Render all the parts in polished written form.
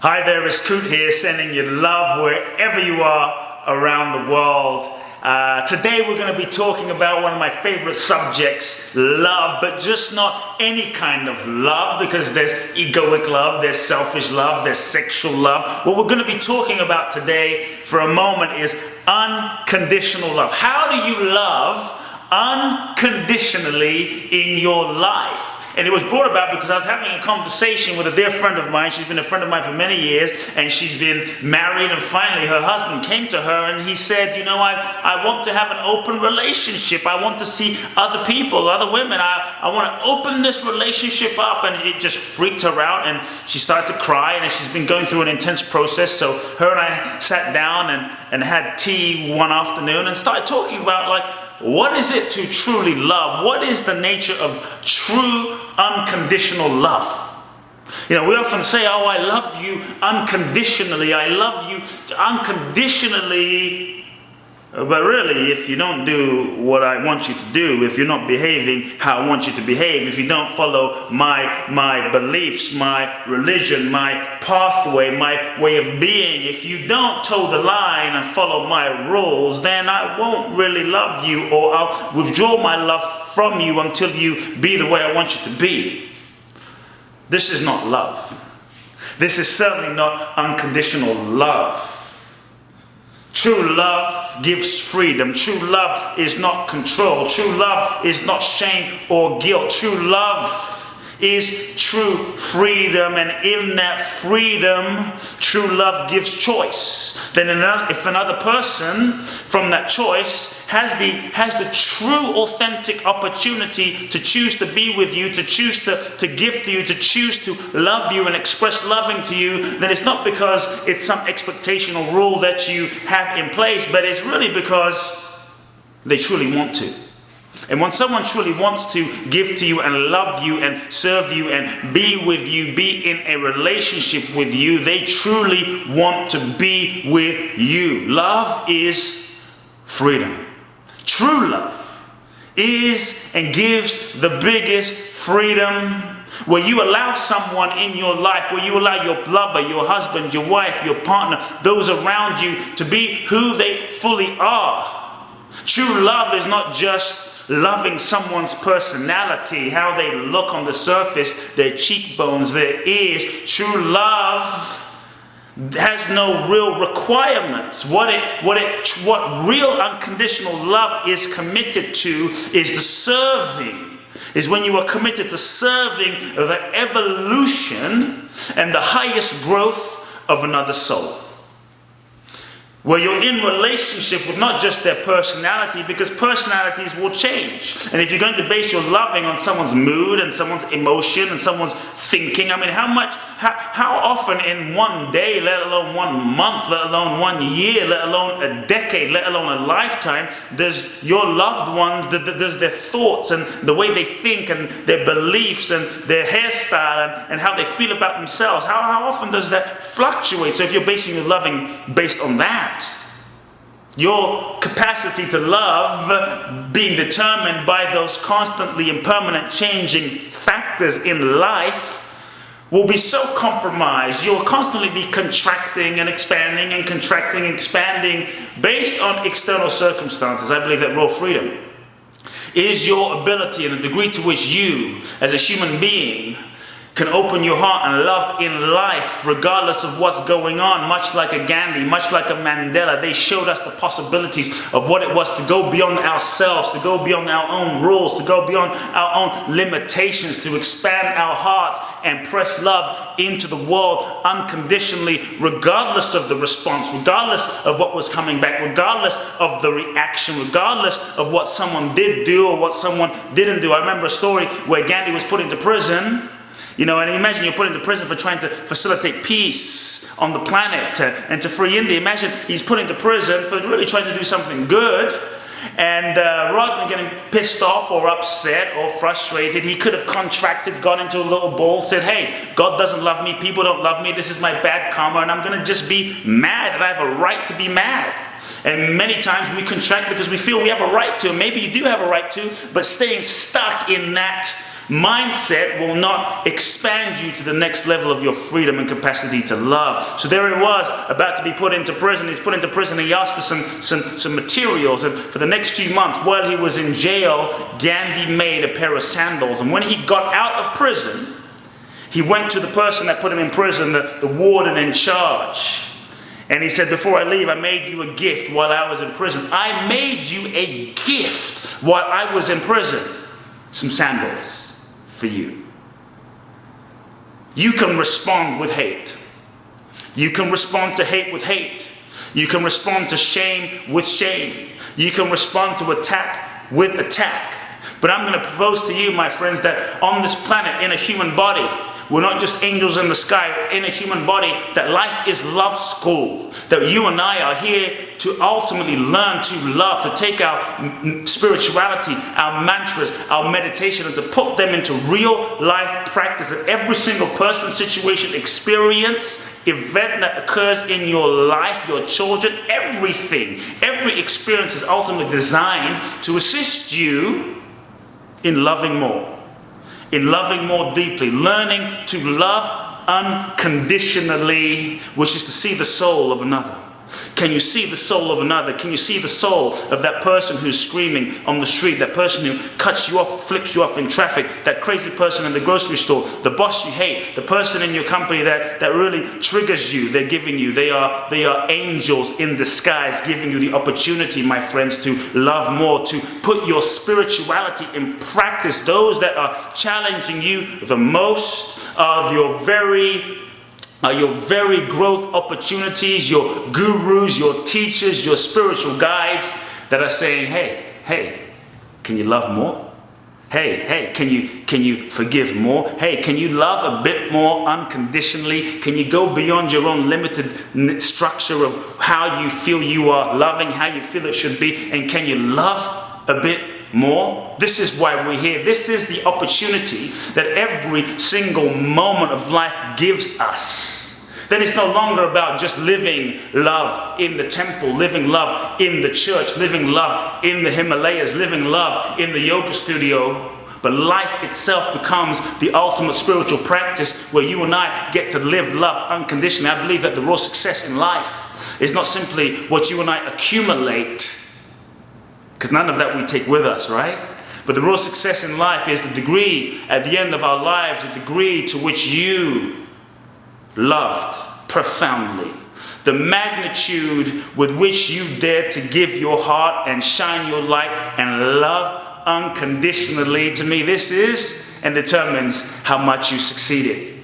Hi there, it's Kute here, sending you love wherever you are around the world. Today we're going to be talking about one of my favorite subjects, love, but just not any kind of love, because there's egoic love, there's selfish love, there's sexual love. What we're going to be talking about today for a moment is unconditional love. How do you love unconditionally in your life? And it was brought about because I was having a conversation with a dear friend of mine. She's been a friend of mine for many years, and she's been married, and finally her husband came to her and he said, you know, I want to have an open relationship. I want to see other people, other women. I want to open this relationship up. And it just freaked her out, and she started to cry, and she's been going through an intense process. So her and I sat down and had tea one afternoon and started talking about, like, what is it to truly love? What is the nature of true unconditional love? You know, we often say, oh, I love you unconditionally. I love you unconditionally. But really, if you don't do what I want you to do, if you're not behaving how I want you to behave, if you don't follow my beliefs, my religion, my pathway, my way of being, if you don't toe the line and follow my rules, then I won't really love you, or I'll withdraw my love from you until you be the way I want you to be. This is not love. This is certainly not unconditional love. True love gives freedom. True love is not control. True love is not shame or guilt. True love is true freedom, and in that freedom, true love gives choice. Then if another person from that choice has the true authentic opportunity to choose to be with you, to choose to give to you, to choose to love you and express loving to you, then it's not because it's some expectation or rule that you have in place, but it's really because they truly want to. And when someone truly wants to give to you and love you and serve you and be with you, be in a relationship with you, they truly want to be with you. Love is freedom. True love is and gives the biggest freedom, where you allow someone in your life, where you allow your lover, your husband, your wife, your partner, those around you to be who they fully are. True love is not just loving someone's personality, how they look on the surface, their cheekbones, their ears. True love has no real requirements. What real unconditional love is committed to is the serving. Is when you are committed to serving the evolution and the highest growth of another soul. Where you're in relationship with not just their personality, because personalities will change. And if you're going to base your loving on someone's mood and someone's emotion and someone's thinking, I mean, how often in one day, let alone 1 month, let alone 1 year, let alone a decade, let alone a lifetime, does your loved ones, does their thoughts and the way they think and their beliefs and their hairstyle and how they feel about themselves, how often does that fluctuate? So if you're basing your loving based on that, your capacity to love being determined by those constantly and permanent changing factors in life will be so compromised. You'll constantly be contracting and expanding and contracting and expanding based on external circumstances. I believe that real freedom is your ability and the degree to which you, as a human being, can open your heart and love in life regardless of what's going on. Much like a Gandhi, much like a Mandela, they showed us the possibilities of what it was to go beyond ourselves, to go beyond our own rules, to go beyond our own limitations, to expand our hearts and press love into the world unconditionally, regardless of the response, regardless of what was coming back, regardless of the reaction, regardless of what someone did do or what someone didn't do. I remember a story where Gandhi was put into prison. You know, and imagine you're put into prison for trying to facilitate peace on the planet and to free India. Imagine he's put into prison for really trying to do something good. And rather than getting pissed off or upset or frustrated, he could have contracted, gone into a little bowl, said, hey, God doesn't love me, people don't love me, this is my bad karma, and I'm going to just be mad, and I have a right to be mad. And many times we contract because we feel we have a right to, and maybe you do have a right to, but staying stuck in that mindset will not expand you to the next level of your freedom and capacity to love. So there he was, about to be put into prison. He's put into prison. He asked for some materials, and for the next few months while he was in jail, Gandhi made a pair of sandals. And when he got out of prison, he went to the person that put him in prison, the warden in charge. And he said, before I leave, I made you a gift while I was in prison. I made you a gift while I was in prison. Some sandals for you. You can respond with hate. You can respond to hate with hate. You can respond to shame with shame. You can respond to attack with attack. But I'm going to propose to you, my friends, that on this planet, in a human body, we're not just angels in the sky, in a human body, that life is love school. That you and I are here to ultimately learn to love, to take our spirituality, our mantras, our meditation, and to put them into real life practice. That every single person, situation, experience, event that occurs in your life, your children, everything, every experience is ultimately designed to assist you in loving more. In loving more deeply, learning to love unconditionally, which is to see the soul of another. Can you see the soul of another? Can you see the soul of that person who's screaming on the street, that person who cuts you off, flips you off in traffic, that crazy person in the grocery store, the boss you hate, the person in your company that really triggers you? They're giving you, they are angels in disguise, giving you the opportunity, my friends, to love more, to put your spirituality in practice. Those that are challenging you the most are your very growth opportunities, your gurus, your teachers, your spiritual guides that are saying, hey, can you love more? Hey, can you forgive more? Hey, can you love a bit more unconditionally? Can you go beyond your own limited structure of how you feel you are loving, how you feel it should be, and can you love a bit more? This is why we're here. This is the opportunity that every single moment of life gives us. Then it's no longer about just living love in the temple, living love in the church, living love in the Himalayas, living love in the yoga studio. But life itself becomes the ultimate spiritual practice where you and I get to live love unconditionally. I believe that the real success in life is not simply what you and I accumulate, because none of that we take with us, right? But the real success in life is the degree at the end of our lives, the degree to which you loved profoundly. The magnitude with which you dare to give your heart and shine your light and love unconditionally. To me, this is and determines how much you succeeded.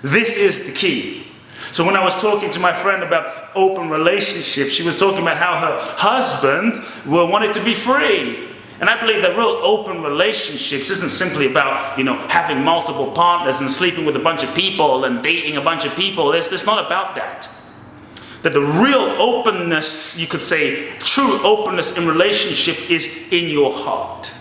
This is the key. So when I was talking to my friend about open relationships, she was talking about how her husband wanted to be free. And I believe that real open relationships isn't simply about, having multiple partners and sleeping with a bunch of people and dating a bunch of people. It's not about that. That the real openness, you could say, true openness in relationship is in your heart.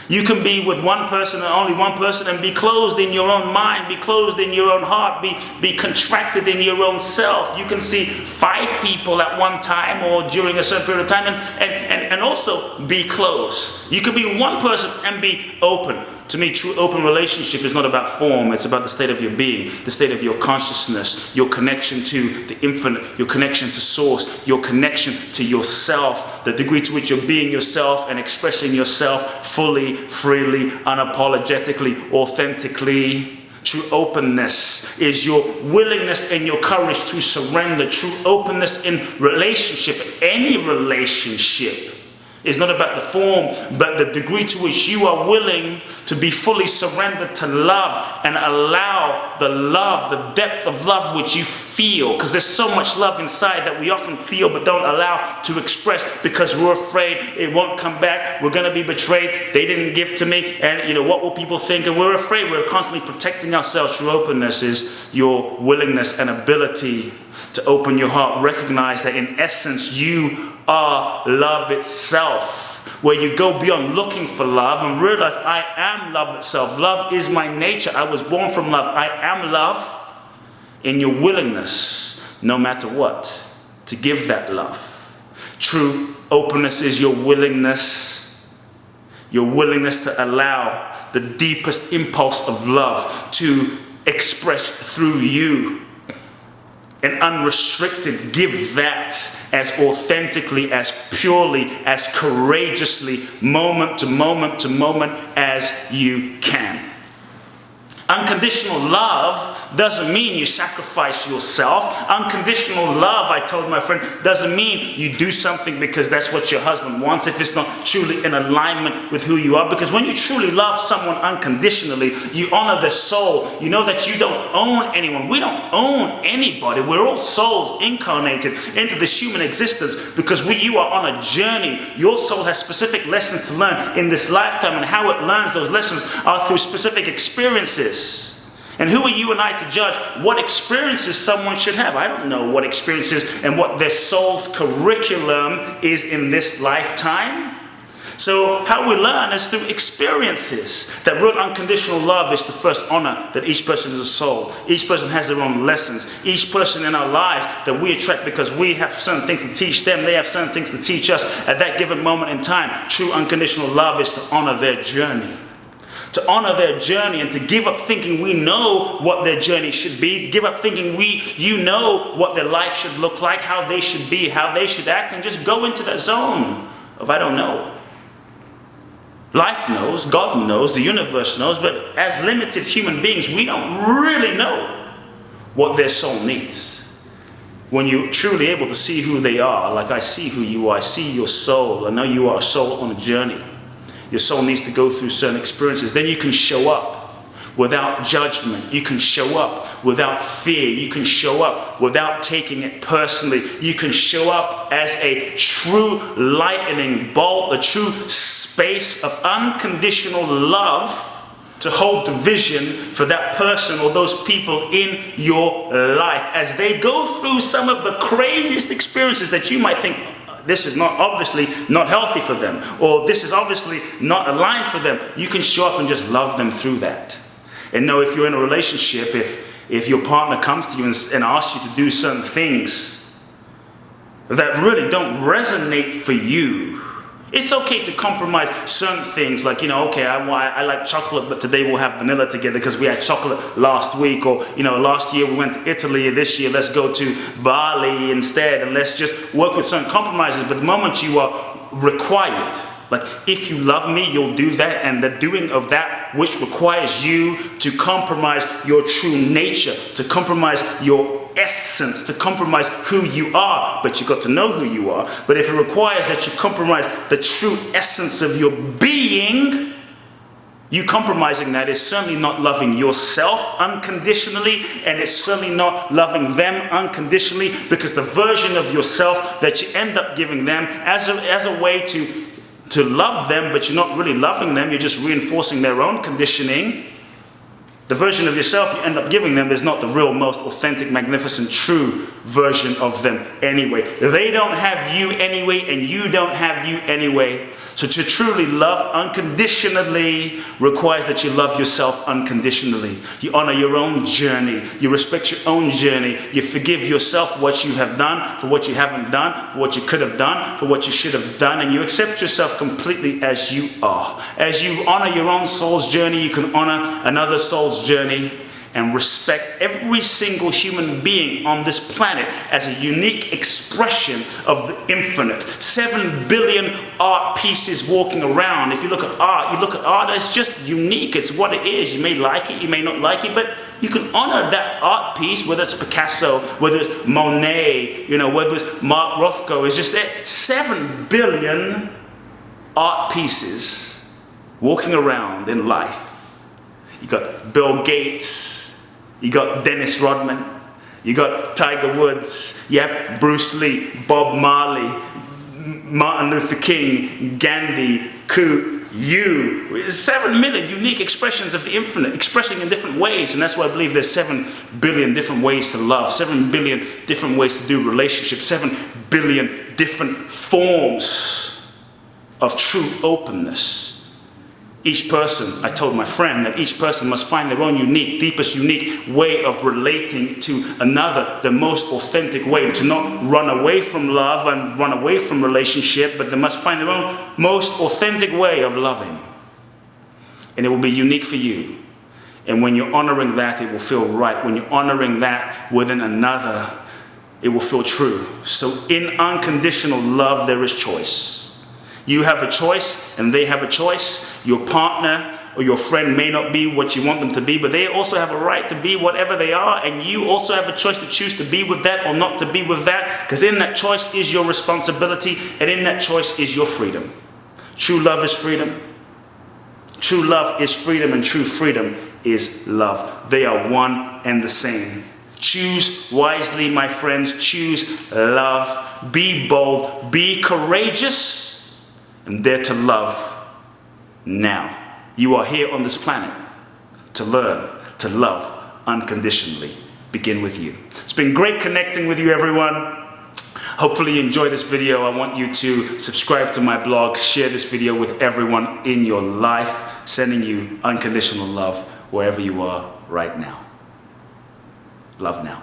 You can be with one person and only one person and be closed in your own mind, be closed in your own heart, be contracted in your own self. You can see 5 people at one time or during a certain period of time and also be closed. You can be one person and be open. To me, true open relationship is not about form. It's about the state of your being, the state of your consciousness, your connection to the infinite, your connection to source, your connection to yourself, the degree to which you're being yourself and expressing yourself fully, freely, unapologetically, authentically. True openness is your willingness and your courage to surrender. True openness in relationship, any relationship, is not about the form, but the degree to which you are willing to be fully surrendered to love and allow the love, the depth of love which you feel. Because there's so much love inside that we often feel but don't allow to express because we're afraid it won't come back. We're going to be betrayed. They didn't give to me. And what will people think? And we're afraid. We're constantly protecting ourselves. True openness is your willingness and ability to open your heart. Recognize that in essence you are love itself, where you go beyond looking for love and realize I am love itself. Love is my nature. I was born from love. I am love, in your willingness, no matter what, to give that love. True openness is your willingness to allow the deepest impulse of love to express through you. And unrestricted, give that as authentically, as purely, as courageously, moment to moment to moment as you can. Unconditional love doesn't mean you sacrifice yourself. Unconditional love, I told my friend, doesn't mean you do something because that's what your husband wants if it's not truly in alignment with who you are. Because when you truly love someone unconditionally, you honor their soul. You know that you don't own anyone. We don't own anybody. We're all souls incarnated into this human existence because you are on a journey. Your soul has specific lessons to learn in this lifetime, and how it learns those lessons are through specific experiences. And who are you and I to judge what experiences someone should have? I don't know what experiences and what their soul's curriculum is in this lifetime. So how we learn is through experiences. That real unconditional love is to first honor that each person is a soul. Each person has their own lessons. Each person in our lives that we attract because we have certain things to teach them. They have certain things to teach us at that given moment in time. True unconditional love is to honor their journey. To honor their journey and to give up thinking we know what their journey should be. Give up thinking you know what their life should look like, how they should be, how they should act, and just go into that zone of I don't know. Life knows, God knows, the universe knows, but as limited human beings, we don't really know what their soul needs. When you're truly able to see who they are, like I see who you are, I see your soul, I know you are a soul on a journey. Your soul needs to go through certain experiences. Then you can show up without judgment. You can show up without fear. You can show up without taking it personally. You can show up as a true lightning bolt, a true space of unconditional love to hold the vision for that person or those people in your life as they go through some of the craziest experiences that you might think, this is obviously not healthy for them, or this is obviously not aligned for them. You can show up and just love them through that. And know if you're in a relationship, if your partner comes to you and asks you to do certain things that really don't resonate for you, it's okay to compromise certain things, like, okay, I like chocolate, but today we'll have vanilla together because we had chocolate last week, or, last year we went to Italy, this year let's go to Bali instead, and let's just work with certain compromises. But the moment you are required, like, if you love me, you'll do that, and the doing of that which requires you to compromise your true nature, to compromise your essence, to compromise who you are, but you got to know who you are. But if it requires that you compromise the true essence of your being, you compromising that is certainly not loving yourself unconditionally, and it's certainly not loving them unconditionally, because the version of yourself that you end up giving them as a way to love them, but you're not really loving them, you're just reinforcing their own conditioning. The version of yourself you end up giving them is not the real, most authentic, magnificent, true version of them anyway. They don't have you anyway, and you don't have you anyway. So to truly love unconditionally requires that you love yourself unconditionally. You honor your own journey. You respect your own journey. You forgive yourself for what you have done, for what you haven't done, for what you could have done, for what you should have done, and you accept yourself completely as you are. As you honor your own soul's journey, you can honor another soul's journey and respect every single human being on this planet as a unique expression of the infinite. 7 billion art pieces walking around. If you look at art as just unique. It's what it is. You may like it, you may not like it, but you can honor that art piece, whether it's Picasso, whether it's Monet, whether it's Mark Rothko. It's just that 7 billion art pieces walking around in life. You got Bill Gates, you got Dennis Rodman, you got Tiger Woods, you have Bruce Lee, Bob Marley, Martin Luther King, Gandhi, Kute, you. 7 million unique expressions of the infinite, expressing in different ways. And that's why I believe there's 7 billion different ways to love, 7 billion different ways to do relationships, 7 billion different forms of true openness. Each person, I told my friend that each person must find their own unique, deepest unique way of relating to another, the most authentic way, to not run away from love and run away from relationship, but they must find their own most authentic way of loving. and it will be unique for you. And when you're honoring that, it will feel right. When you're honoring that within another, it will feel true. So in unconditional love, there is choice. You have a choice and they have a choice. Your partner or your friend may not be what you want them to be, but they also have a right to be whatever they are, and you also have a choice to choose to be with that or not to be with that, because in that choice is your responsibility, and in that choice is your freedom. True love is freedom. True love is freedom, and true freedom is love. They are one and the same. Choose wisely, my friends. Choose love. Be bold. Be courageous, and dare to love now. You are here on this planet to learn to love unconditionally. Begin with you. It's been great connecting with you, everyone. Hopefully you enjoyed this video. I want you to subscribe to my blog, share this video with everyone in your life, sending you unconditional love wherever you are right now. Love now.